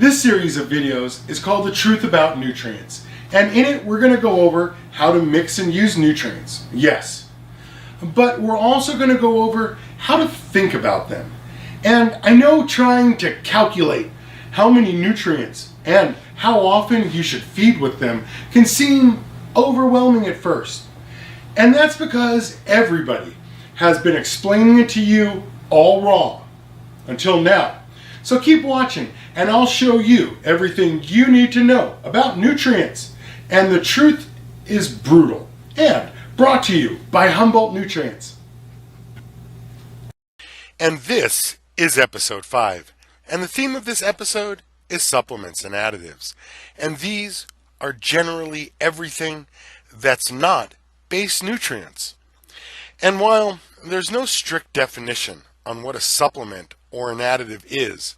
This series of videos is called The Truth About Nutrients, and in it we're going to go over how to mix and use nutrients, yes. But we're also going to go over how to think about them. And I know trying to calculate how many nutrients and how often you should feed with them can seem overwhelming at first. And that's because everybody has been explaining it to you all wrong until now. So keep watching and I'll show you everything you need to know about nutrients. And the truth is brutal and brought to you by Humboldt Nutrients. And this is episode 5. And the theme of this episode is supplements and additives. And these are generally everything that's not base nutrients. And while there's no strict definition on what a supplement or an additive is,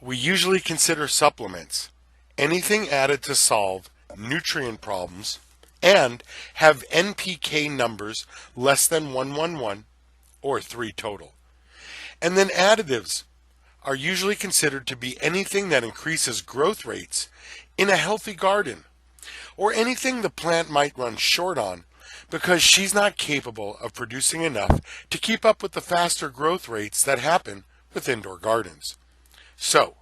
we usually consider supplements anything added to solve nutrient problems and have NPK numbers less than 111 or 3 total. And then additives are usually considered to be anything that increases growth rates in a healthy garden, or anything the plant might run short on because she's not capable of producing enough to keep up with the faster growth rates that happen with indoor gardens. So,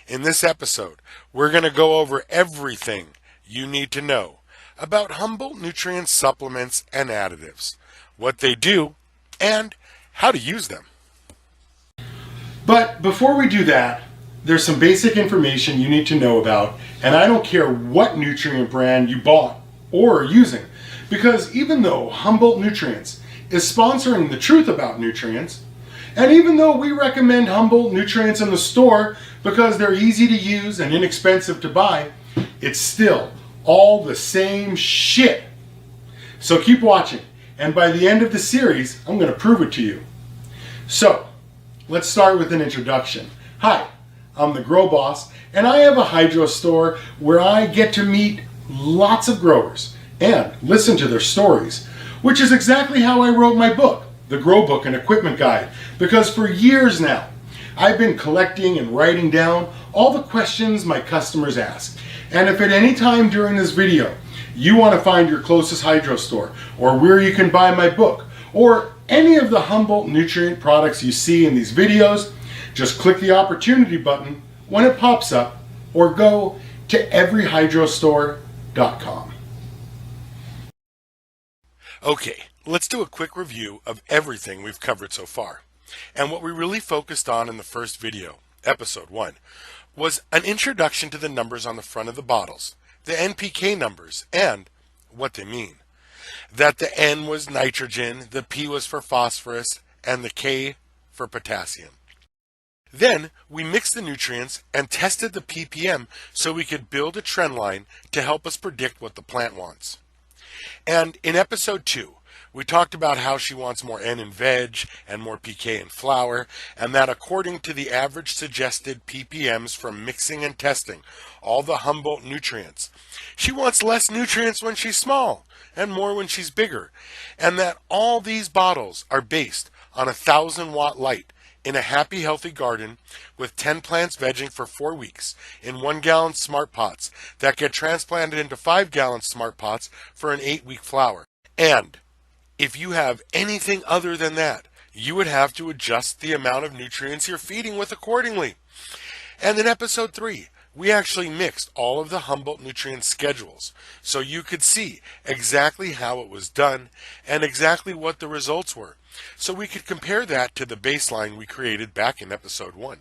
in this episode, we're going to go over everything you need to know about Humboldt Nutrient supplements and additives, what they do, and how to use them. But before we do that, there's some basic information you need to know about, and I don't care what nutrient brand you bought or are using, because even though Humboldt Nutrients is sponsoring The Truth About Nutrients, and even though we recommend Humboldt Nutrients in the store because they're easy to use and inexpensive to buy, it's still all the same shit. So keep watching, and by the end of the series, I'm going to prove it to you. So, let's start with an introduction. Hi, I'm the Grow Boss, and I have a hydro store where I get to meet lots of growers and listen to their stories, which is exactly how I wrote my book, The Grow Book and Equipment Guide, because for years now, I've been collecting and writing down all the questions my customers ask. And if at any time during this video, you want to find your closest hydro store, or where you can buy my book, or any of the Humboldt Nutrient products you see in these videos, just click the opportunity button when it pops up, or go to everyhydrostore.com. Okay, let's do a quick review of everything we've covered so far. And what we really focused on in the first video, episode 1, was an introduction to the numbers on the front of the bottles, the NPK numbers, and what they mean. That the N was nitrogen, the P was for phosphorus, and the K for potassium. Then we mixed the nutrients and tested the ppm so we could build a trend line to help us predict what the plant wants. And in episode 2, we talked about how she wants more N in veg and more PK in flower, and that according to the average suggested ppms from mixing and testing all the Humboldt nutrients, she wants less nutrients when she's small and more when she's bigger, and that all these bottles are based on a 1,000-watt light in a happy, healthy garden with 10 plants vegging for 4 weeks in 1-gallon smart pots that get transplanted into 5-gallon smart pots for an 8-week flower. And if you have anything other than that, you would have to adjust the amount of nutrients you're feeding with accordingly. And in episode 3, we actually mixed all of the Humboldt Nutrient schedules so you could see exactly how it was done and exactly what the results were, so we could compare that to the baseline we created back in episode 1.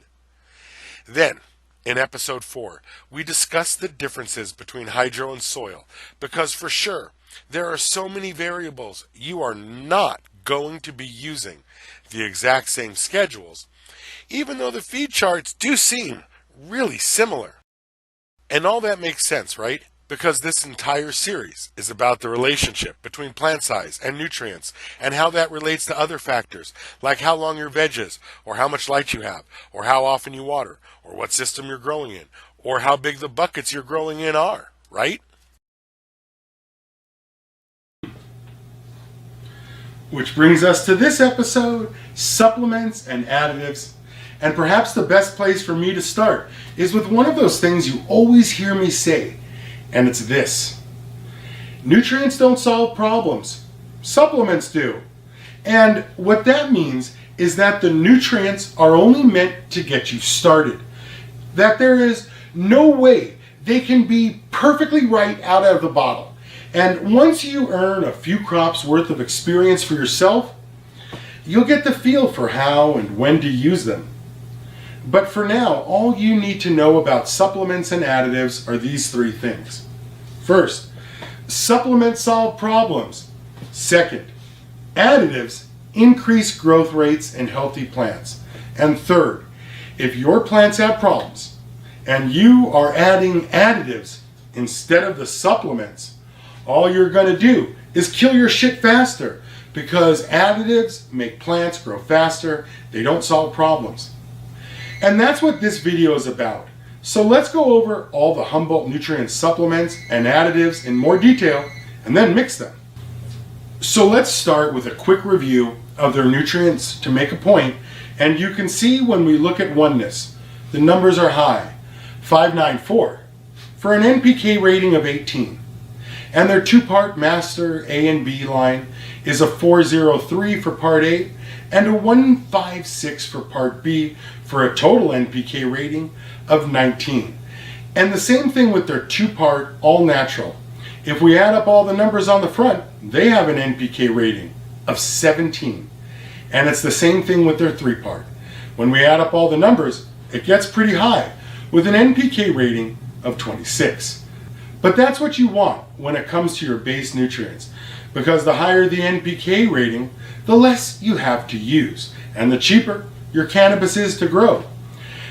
Then, in episode 4, we discussed the differences between hydro and soil, because for sure, there are so many variables you are not going to be using the exact same schedules, even though the feed charts do seem really similar. And all that makes sense, right? Because this entire series is about the relationship between plant size and nutrients and how that relates to other factors, like how long your veg is, or how much light you have, or how often you water, or what system you're growing in, or how big the buckets you're growing in are, right? Which brings us to this episode, supplements and additives. And perhaps the best place for me to start is with one of those things you always hear me say, and it's this. Nutrients don't solve problems. Supplements do. And what that means is that the nutrients are only meant to get you started. That there is no way they can be perfectly right out of the bottle. And once you earn a few crops worth of experience for yourself, you'll get the feel for how and when to use them. But for now, all you need to know about supplements and additives are these three things. First, supplements solve problems. Second, additives increase growth rates in healthy plants. And third, if your plants have problems and you are adding additives instead of the supplements, all you're going to do is kill your shit faster, because additives make plants grow faster. They don't solve problems. And that's what this video is about. So let's go over all the Humboldt nutrient supplements and additives in more detail and then mix them. So let's start with a quick review of their nutrients to make a point, and you can see when we look at oneness, the numbers are high, 594, for an NPK rating of 18. And their two-part master A and B line is a 403 for part A and a 156 for part B, for a total NPK rating of 19. And the same thing with their two-part all natural. If we add up all the numbers on the front, they have an NPK rating of 17. And it's the same thing with their three-part. When we add up all the numbers, it gets pretty high, with an NPK rating of 26. But that's what you want when it comes to your base nutrients, because the higher the NPK rating, the less you have to use, and the cheaper your cannabis is to grow.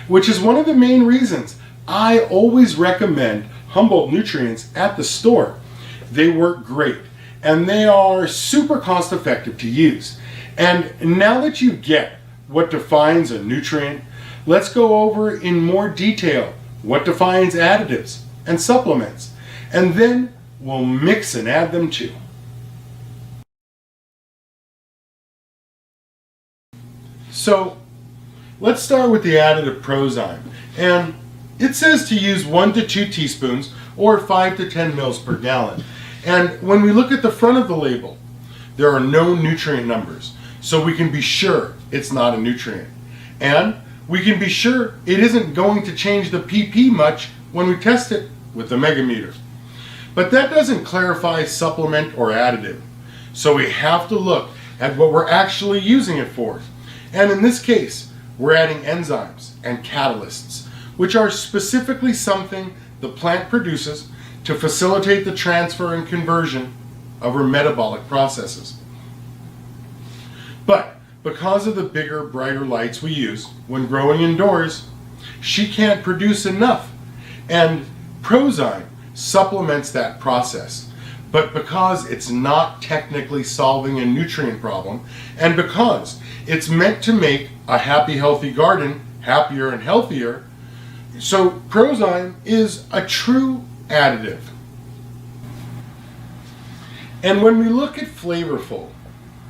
Which is one of the main reasons I always recommend Humboldt nutrients at the store. They work great, and they are super cost effective to use. And now that you get what defines a nutrient, let's go over in more detail what defines additives and supplements, and then we'll mix and add them too. So let's start with the additive Prozyme, and it says to use 1 to 2 teaspoons or 5 to 10 mils per gallon. And when we look at the front of the label, there are no nutrient numbers, so we can be sure it's not a nutrient. And we can be sure it isn't going to change the PP much when we test it with the megameter. But that doesn't clarify supplement or additive, so we have to look at what we're actually using it for. And in this case, we're adding enzymes and catalysts, which are specifically something the plant produces to facilitate the transfer and conversion of her metabolic processes. But because of the bigger, brighter lights we use when growing indoors, she can't produce enough. And Prozyme supplements that process. But because it's not technically solving a nutrient problem, and because it's meant to make a happy, healthy garden happier and healthier, so Prozyme is a true additive. And when we look at Flavorful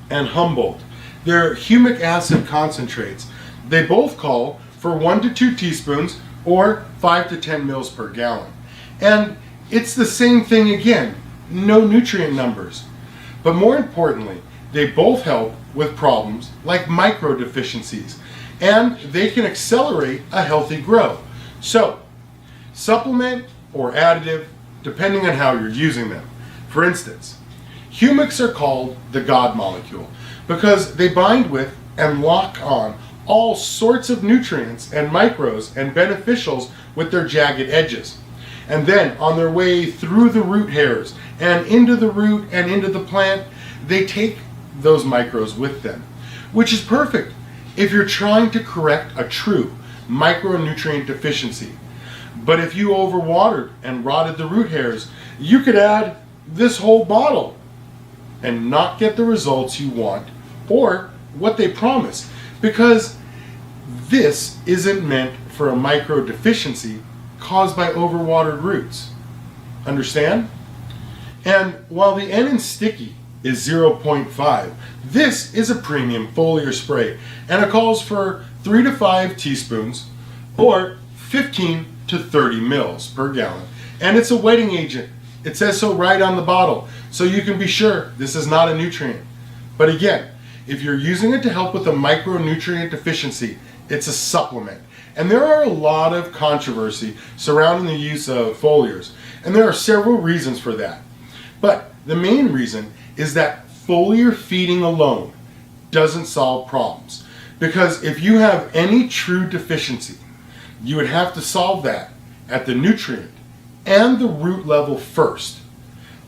and Humboldt, their humic acid concentrates, they both call for 1 to 2 teaspoons or 5 to 10 mils per gallon. And it's the same thing again, no nutrient numbers. But more importantly, they both help with problems like micro deficiencies, and they can accelerate a healthy grow. So, supplement or additive, depending on how you're using them. For instance, humics are called the God molecule because they bind with and lock on all sorts of nutrients and micros and beneficials with their jagged edges. And then on their way through the root hairs and into the root and into the plant, they take those micros with them, which is perfect if you're trying to correct a true micronutrient deficiency. But if you overwatered and rotted the root hairs, you could add this whole bottle and not get the results you want or what they promise, because this isn't meant for a micro deficiency caused by overwatered roots. Understand? And while the N in sticky is 0.5, this is a premium foliar spray, and it calls for 3 to 5 teaspoons or 15 to 30 mils per gallon. And it's a wetting agent. It says so right on the bottle, so you can be sure this is not a nutrient. But again, if you're using it to help with a micronutrient deficiency, it's a supplement. And there are a lot of controversy surrounding the use of foliars, and there are several reasons for that. But the main reason is that foliar feeding alone doesn't solve problems. Because if you have any true deficiency, you would have to solve that at the nutrient and the root level first.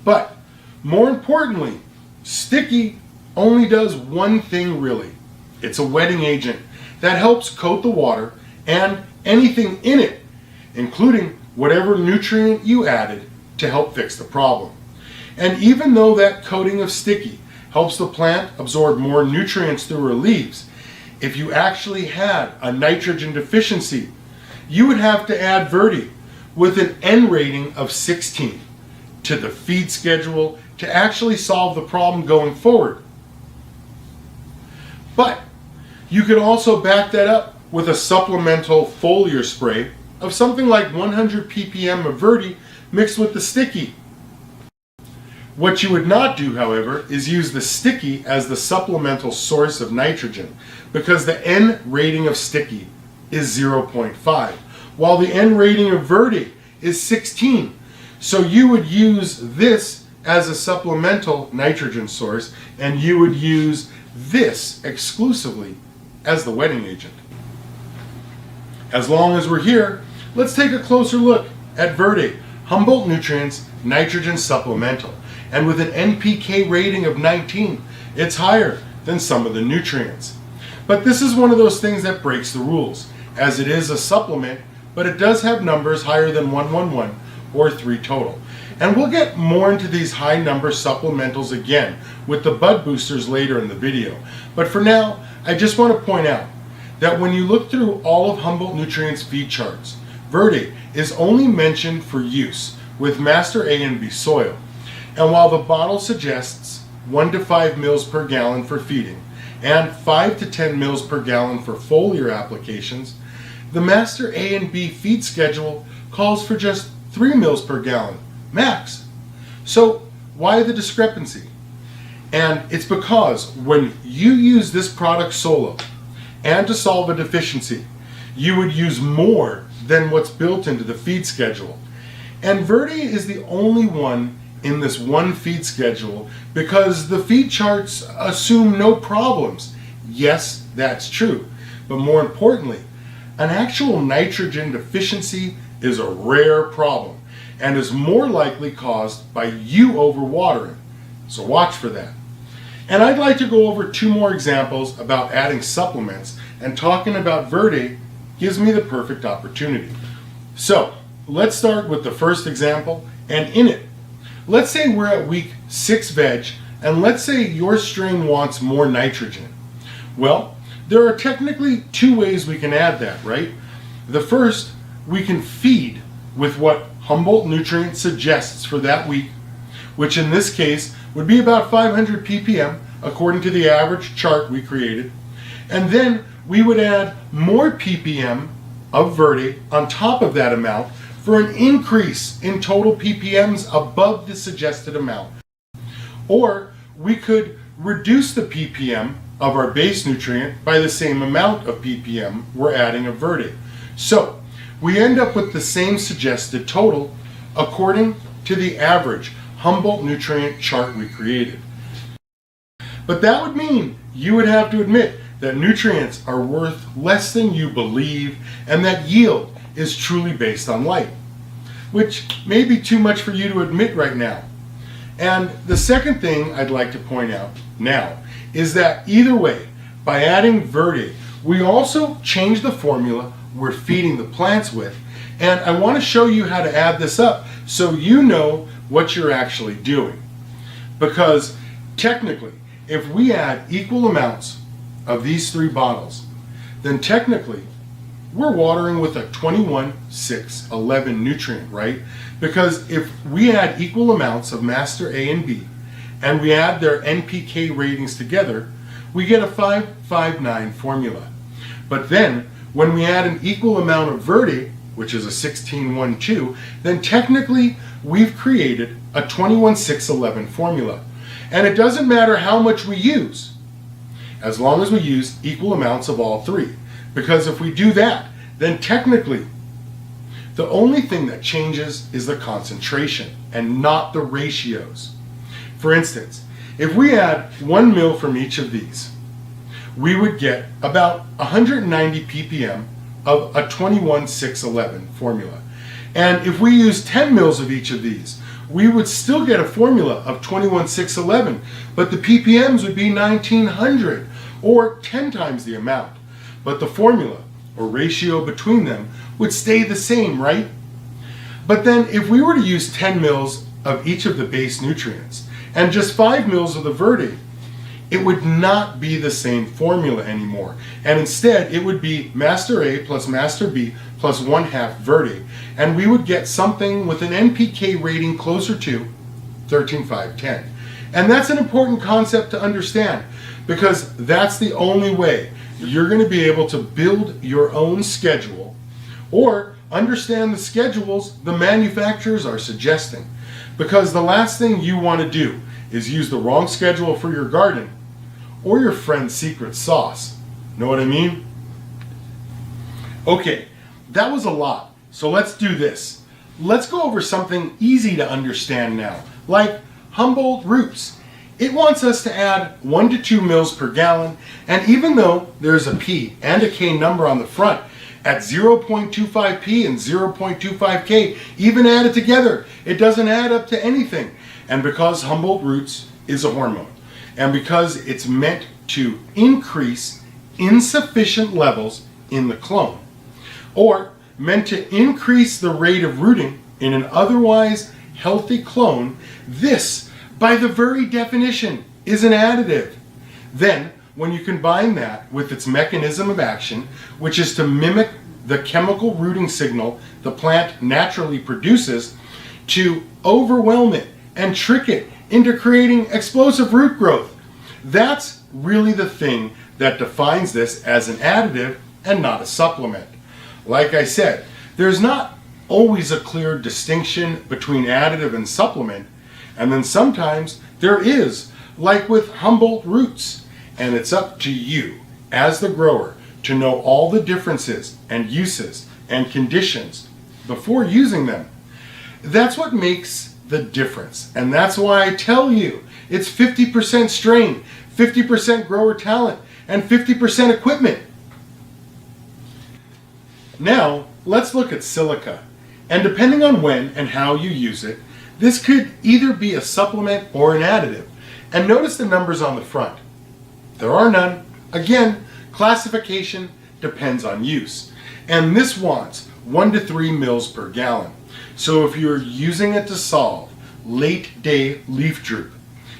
But more importantly, sticky only does one thing really. It's a wetting agent that helps coat the water and anything in it, including whatever nutrient you added to help fix the problem. And even though that coating of sticky helps the plant absorb more nutrients through her leaves, if you actually had a nitrogen deficiency, you would have to add Verde with an N rating of 16 to the feed schedule to actually solve the problem going forward. But you could also back that up with a supplemental foliar spray of something like 100 ppm of Verde mixed with the sticky. What you would not do, however, is use the sticky as the supplemental source of nitrogen, because the N rating of sticky is 0.5, while the N rating of Verde is 16. So you would use this as a supplemental nitrogen source, and you would use this exclusively as the wetting agent. As long as we're here, let's take a closer look at Verde, Humboldt Nutrients Nitrogen Supplemental. And with an NPK rating of 19, it's higher than some of the nutrients. But this is one of those things that breaks the rules, as it is a supplement, but it does have numbers higher than 111 or 3 total. And we'll get more into these high number supplementals again with the bud boosters later in the video. But for now, I just want to point out that when you look through all of Humboldt Nutrients feed charts, Verde is only mentioned for use with Master A and B soil. And while the bottle suggests 1 to 5 mils per gallon for feeding and 5 to 10 mils per gallon for foliar applications, the Master A and B feed schedule calls for just 3 mils per gallon, max. So why the discrepancy? And it's because when you use this product solo and to solve a deficiency, you would use more than what's built into the feed schedule. And Verde is the only one in this one feed schedule because the feed charts assume no problems. Yes, that's true. But more importantly, an actual nitrogen deficiency is a rare problem and is more likely caused by you overwatering. So watch for that. And I'd like to go over 2 more examples about adding supplements, and talking about Verde gives me the perfect opportunity. So let's start with the first example, and in it, let's say we're at week 6 veg, and let's say your strain wants more nitrogen. Well, there are technically 2 ways we can add that, right? The first, we can feed with what Humboldt Nutrients suggests for that week, which in this case would be about 500 ppm according to the average chart we created. And then we would add more ppm of Verde on top of that amount for an increase in total ppms above the suggested amount. Or we could reduce the ppm of our base nutrient by the same amount of ppm we're adding of Verde. So we end up with the same suggested total according to the average Humboldt nutrient chart we created. But that would mean you would have to admit that nutrients are worth less than you believe, and that yield is truly based on light, which may be too much for you to admit right now. And the second thing I'd like to point out now is that either way, by adding Verde, we also change the formula we're feeding the plants with, and I want to show you how to add this up so you know what you're actually doing. Because technically, if we add equal amounts of these 3 bottles, then technically we're watering with a 21-6-11 nutrient, right? Because if we add equal amounts of Master A and B and we add their NPK ratings together, we get a 5-5-9 formula. But then, when we add an equal amount of verde, which is a 16-1-2, then technically we've created a 21-6-11 formula. And it doesn't matter how much we use, as long as we use equal amounts of all three. Because if we do that, then technically the only thing that changes is the concentration and not the ratios. For instance, if we add 1 mil from each of these, we would get about 190 ppm of a 21-6-11 formula. And if we use 10 mils of each of these, we would still get a formula of 21-6-11, but the ppms would be 1900, or 10 times the amount. But the formula, or ratio between them, would stay the same, right? But then if we were to use 10 mils of each of the base nutrients, and just 5 mils of the verde, it would not be the same formula anymore. And instead, it would be Master A plus Master B plus 1/2 verde. And we would get something with an NPK rating closer to 13,510. And that's an important concept to understand, because that's the only way you're going to be able to build your own schedule or understand the schedules the manufacturers are suggesting. Because the last thing you want to do is use the wrong schedule for your garden or your friend's secret sauce. Know what I mean? Okay, that was a lot. So let's do this. Let's go over something easy to understand now, like Humboldt Roots. It wants us to add 1 to 2 mils per gallon, and even though there's a P and a K number on the front, at 0.25 P and 0.25 K, even added together, it doesn't add up to anything. And because Humboldt Roots is a hormone, and because it's meant to increase insufficient levels in the clone, or meant to increase the rate of rooting in an otherwise healthy clone, this, by the very definition, is an additive. Then, when you combine that with its mechanism of action, which is to mimic the chemical rooting signal the plant naturally produces, to overwhelm it and trick it into creating explosive root growth, that's really the thing that defines this as an additive and not a supplement. Like I said, there's not always a clear distinction between additive and supplement, and then sometimes there is, like with Humboldt Roots. And it's up to you, as the grower, to know all the differences and uses and conditions before using them. That's what makes the difference. And that's why I tell you, it's 50% strain, 50% grower talent, and 50% equipment. Now, let's look at silica. And depending on when and how you use it, this could either be a supplement or an additive. And notice the numbers on the front. There are none. Again, classification depends on use. And this wants 1 to 3 mils per gallon. So if you're using it to solve late day leaf droop,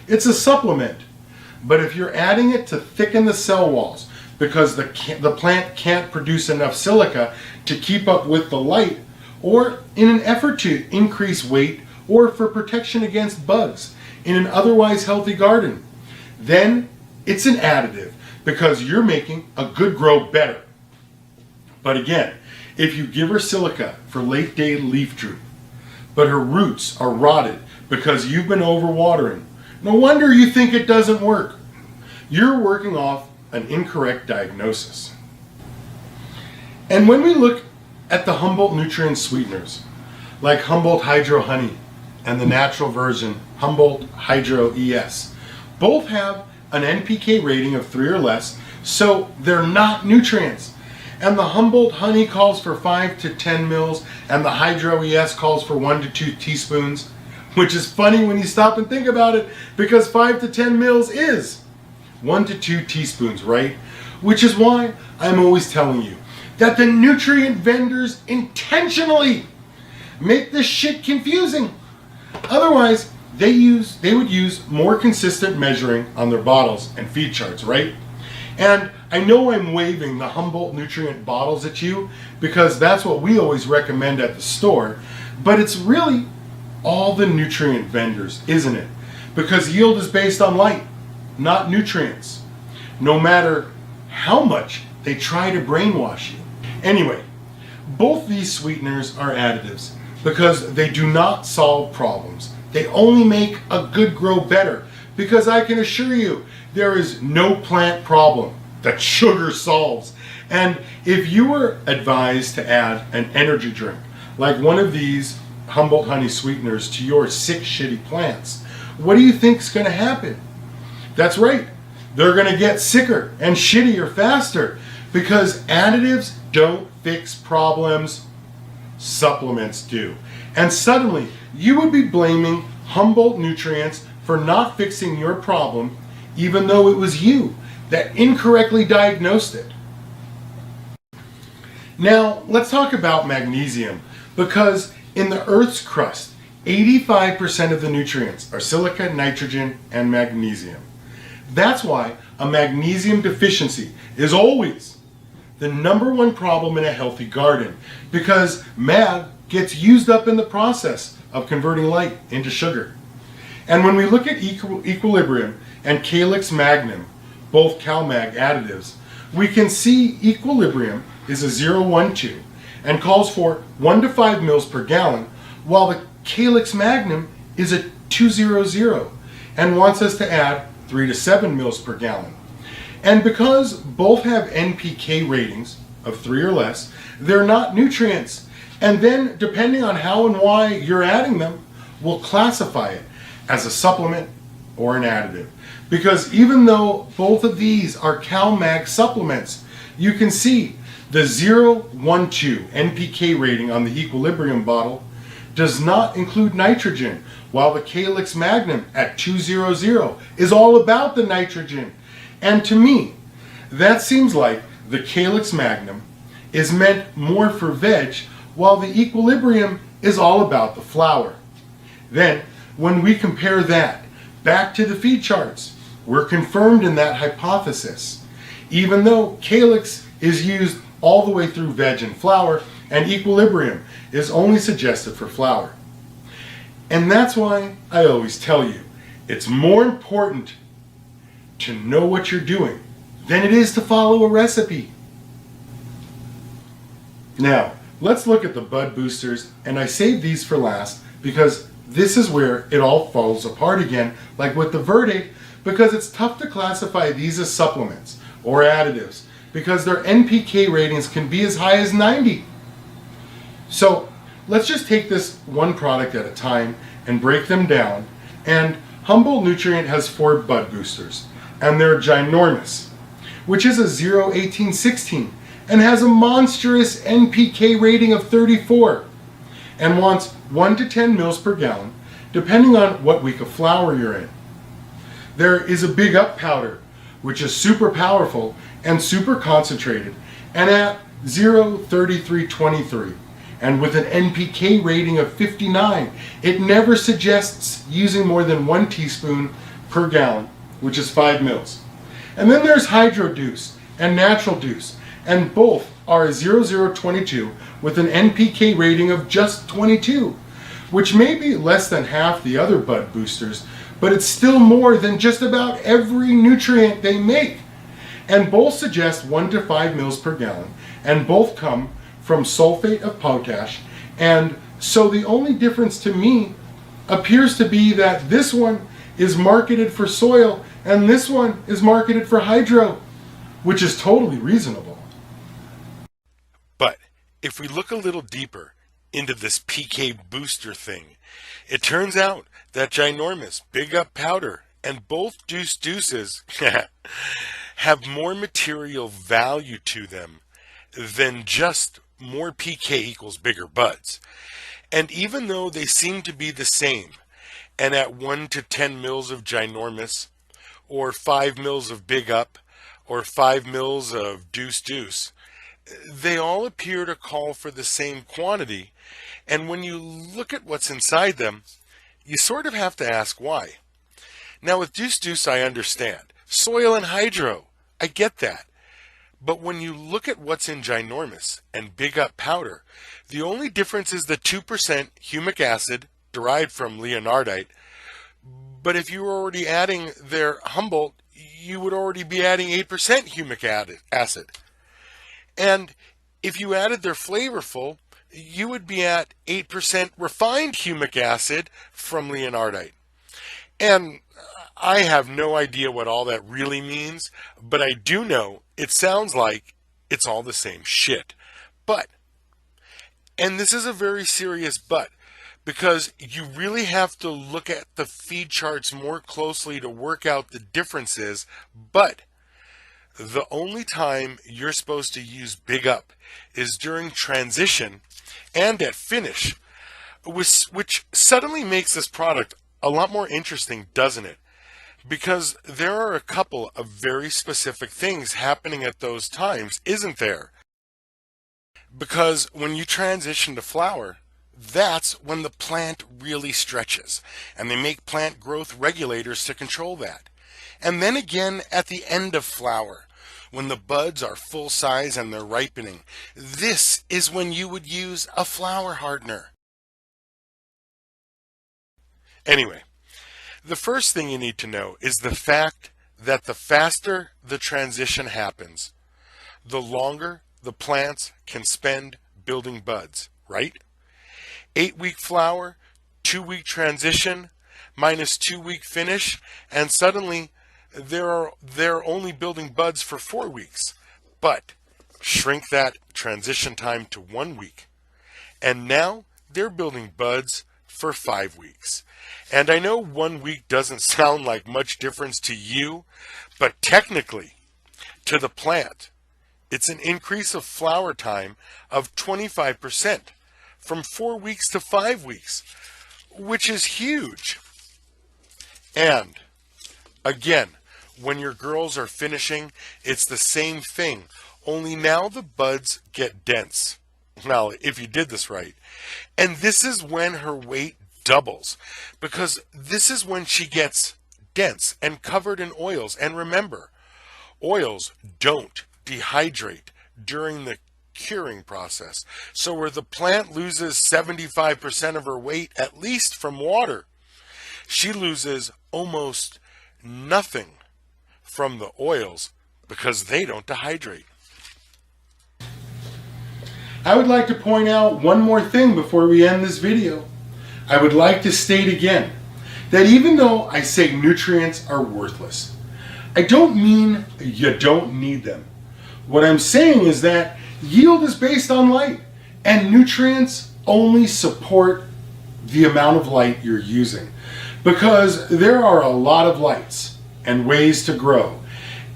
it's a supplement. But if you're adding it to thicken the cell walls because the plant can't produce enough silica to keep up with the light, or in an effort to increase weight or for protection against bugs in an otherwise healthy garden, then it's an additive because you're making a good grow better. But again, if you give her silica for late day leaf droop, but her roots are rotted because you've been overwatering, no wonder you think it doesn't work. You're working off an incorrect diagnosis. And when we look at the Humboldt nutrient sweeteners, like Humboldt Hydro Honey and the natural version Humboldt Hydro ES, both have an NPK rating of 3 or less, so they're not nutrients. And the Humboldt Honey calls for 5 to 10 mils, and the Hydro ES calls for 1 to 2 teaspoons, which is funny when you stop and think about it, because 5 to 10 mils is 1 to 2 teaspoons, right? Which is why I'm always telling you that the nutrient vendors intentionally make this shit confusing. Otherwise, they would use more consistent measuring on their bottles and feed charts, right? And I know I'm waving the Humboldt nutrient bottles at you because that's what we always recommend at the store, but it's really all the nutrient vendors, isn't it? Because yield is based on light, not nutrients. No matter how much They try to brainwash you. Anyway, both these sweeteners are additives because they do not solve problems. They only make a good grow better, because I can assure you there is no plant problem that sugar solves. And if you were advised to add an energy drink like one of these Humboldt honey sweeteners to your sick, shitty plants, what do you think is going to happen? That's right, they're going to get sicker and shittier faster, because additives don't fix problems, supplements do. And suddenly you would be blaming Humboldt nutrients for not fixing your problem, even though it was you that incorrectly diagnosed it. Now let's talk about magnesium, because in the Earth's crust, 85% of the nutrients are silica, nitrogen, and magnesium. That's why a magnesium deficiency is always the #1 problem in a healthy garden, because mag gets used up in the process of converting light into sugar. And when we look at Equilibrium and Calyx Magnum, both CalMag additives, we can see Equilibrium is a 012 and calls for 1 to 5 mils per gallon, while the Calyx Magnum is a 200 and wants us to add 3 to 7 mils per gallon. And because both have NPK ratings of 3 or less, they're not nutrients. And then, depending on how and why you're adding them, we'll classify it as a supplement or an additive. Because even though both of these are CalMag supplements, you can see the 012 NPK rating on the Equilibrium bottle does not include nitrogen, while the Calyx Magnum at 200 is all about the nitrogen. And to me, that seems like the Calyx Magnum is meant more for veg, while the Equilibrium is all about the flower. Then, when we compare that back to the feed charts, we're confirmed in that hypothesis, even though Calyx is used all the way through veg and flower, and Equilibrium is only suggested for flower. And that's why I always tell you, it's more important to know what you're doing than it is to follow a recipe. Now, let's look at the bud boosters, and I saved these for last because this is where it all falls apart again, like with the verdate, because it's tough to classify these as supplements or additives because their NPK ratings can be as high as 90. So let's just take this one product at a time and break them down. And Humboldt Nutrient has 4 bud boosters, and they're ginormous, which is a 01816 and has a monstrous NPK rating of 34 and wants 1 to 10 mils per gallon, depending on what week of flower you're in. There is a Big Up powder, which is super powerful and super concentrated, and at 03323, and with an NPK rating of 59, it never suggests using more than 1 teaspoon per gallon, which is 5 mils. And then there's Hydro Deuce and Natural Deuce, and both are 0022 with an NPK rating of just 22, which may be less than half the other bud boosters, but it's still more than just about every nutrient they make. And both suggest 1 to 5 mils per gallon, and both come from sulfate of potash. And so the only difference to me appears to be that this one is marketed for soil and this one is marketed for hydro, which is totally reasonable. But if we look a little deeper into this PK booster thing, it turns out that ginormous Big Up powder and both Deuce Deuces have more material value to them than just more PK equals bigger buds. And even though they seem to be the same, and at 1 to 10 mils of ginormous, or 5 mils of Big Up, or 5 mils of Deuce Deuce, they all appear to call for the same quantity, and when you look at what's inside them, you sort of have to ask why. Now with Deuce Deuce I understand. Soil and hydro, I get that. But when you look at what's in ginormous and Big Up powder, the only difference is the 2% humic acid derived from leonardite. But if you were already adding their Humboldt, you would already be adding 8% humic acid. And if you added their flavorful, you would be at 8% refined humic acid from leonardite. And I have no idea what all that really means, but I do know it sounds like it's all the same shit. But, and this is a very serious but, because you really have to look at the feed charts more closely to work out the differences, but the only time you're supposed to use Big Up is during transition and at finish, which suddenly makes this product a lot more interesting, doesn't it? Because there are a couple of very specific things happening at those times, isn't there? Because when you transition to flower, that's when the plant really stretches, and they make plant growth regulators to control that. And then again at the end of flower, when the buds are full size and they're ripening, this is when you would use a flower hardener. Anyway, the first thing you need to know is the fact that the faster the transition happens, the longer the plants can spend building buds, right? 8-week flower, 2-week transition, minus 2-week finish, and suddenly they're only building buds for 4 weeks. But shrink that transition time to 1 week, and now they're building buds for 5 weeks. And I know 1 week doesn't sound like much difference to you, but technically, to the plant, it's an increase of flower time of 25%, from 4 weeks to 5 weeks, which is huge. And again, when your girls are finishing, it's the same thing, only now the buds get dense. Well, if you did this right. And this is when her weight doubles, because this is when she gets dense and covered in oils. And remember, oils don't dehydrate during the curing process. So where the plant loses 75% of her weight, at least from water, she loses almost nothing from the oils because they don't dehydrate. I would like to point out one more thing before we end this video. I would like to state again that even though I say nutrients are worthless, I don't mean you don't need them. What I'm saying is that yield is based on light, and nutrients only support the amount of light you're using, because there are a lot of lights and ways to grow,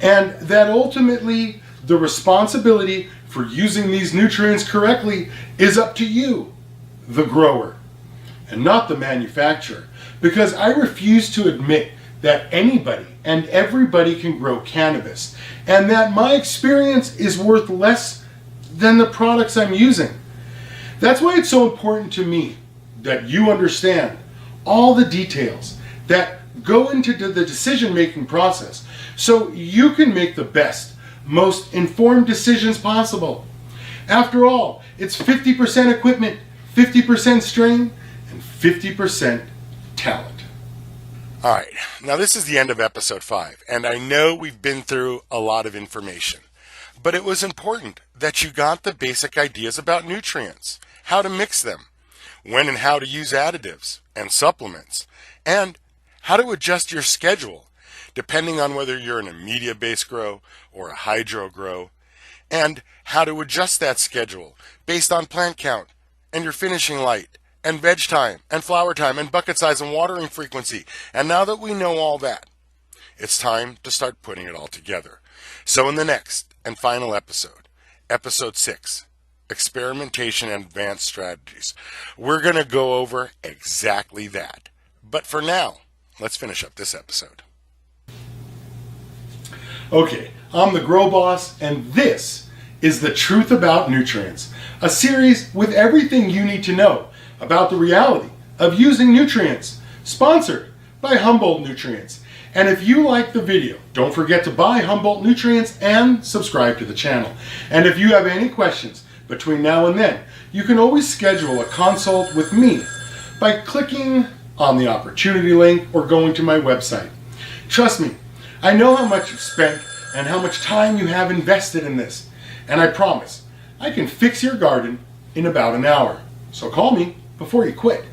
and that ultimately the responsibility for using these nutrients correctly is up to you, the grower, and not the manufacturer, because I refuse to admit that anybody and everybody can grow cannabis, and that my experience is worth less than the products I'm using. That's why it's so important to me that you understand all the details that go into the decision-making process so you can make the best, most informed decisions possible. After all, it's 50% equipment, 50% strain, and 50% talent. All right, now this is the end of episode 5, and I know we've been through a lot of information, but it was important that you got the basic ideas about nutrients, how to mix them, when and how to use additives and supplements, and how to adjust your schedule depending on whether you're in a media-based grow or a hydro grow, and how to adjust that schedule based on plant count and your finishing light and veg time and flower time and bucket size and watering frequency. And now that we know all that, it's time to start putting it all together. So in the next and final episode, episode 6, experimentation and advanced strategies, we're going to go over exactly that. But for now, let's finish up this episode. Okay, I'm the Grow Boss, and this is The Truth About Nutrients, a series with everything you need to know about the reality of using nutrients, sponsored by Humboldt Nutrients. And if you like the video, don't forget to buy Humboldt Nutrients and subscribe to the channel. And if you have any questions between now and then, you can always schedule a consult with me by clicking on the opportunity link or going to my website. Trust me, I know how much you've spent and how much time you have invested in this. And I promise, I can fix your garden in about an hour. So call me before you quit.